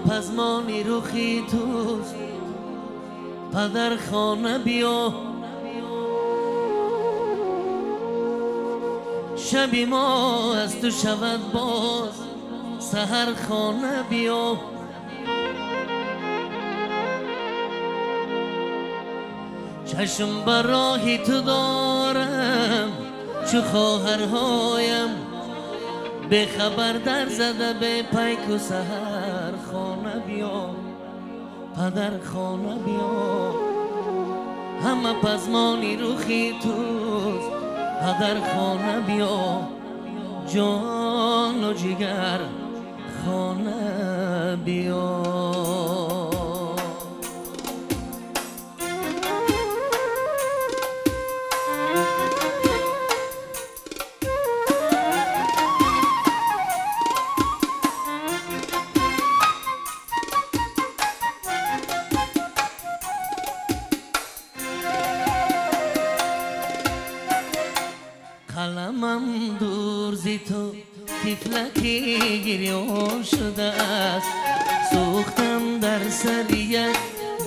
پزمانی روخی توست پدر خانه بیا شبی ما از تو شود باز سحر خانه بیا چشم بر راهی تو دارم چو خواهرهایم به خبر در زده به پیک و سحر خانه بیا پدر خانه بیا همه پزمانی روخی توست پدر خانه بیا جان و جگر خانه بیا قلمم دور زی تو تفلکی گریان شده است سوختم در سر یک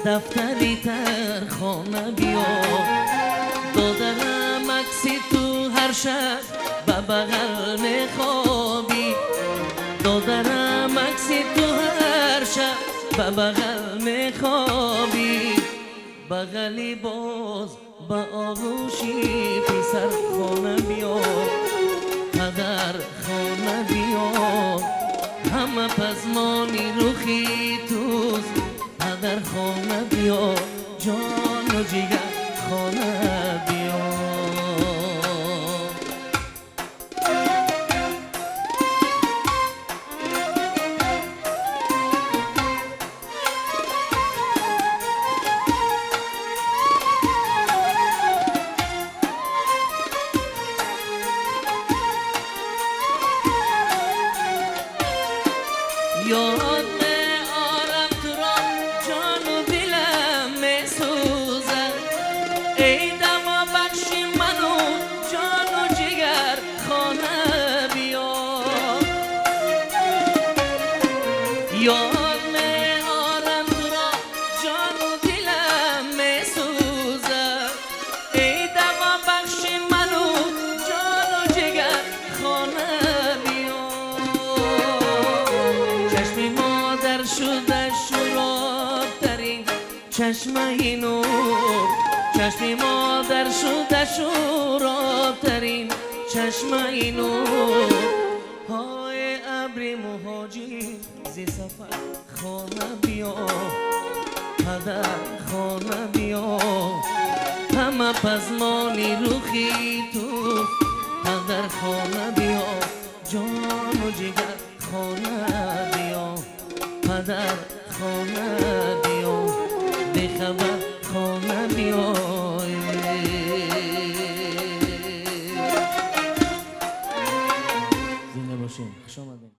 دفتری تر خانه بیا دادرم عکسی تو هر شب به بغل میخوابی دادرم عکسی تو هر شب به بغل میخوابی بغلی باز با آغوشی پسر خانه بیا پدر خانه بیا همه پزمانی روخی توست پدر خانه بیا جان و جگر خانه بیا یاد می آرم تو را جان و دلم می سوزد ای دوا بخشی منو جان و جگر خانه بیا یاد می آرم تو را جان و دلم می سوزد ای دوا بخشی منو جان و جگر خانه شده شراب ترین چشمه نور چشم مادر شده شراب ترین چشمه نور های ابری مهاجر زی سفر خانه بیا پدر خانه بیا همه پزمانی روخی تو پدر خانه بیا جان و جگر خانه بیا پدر خانه بیا بخبر خانه بیا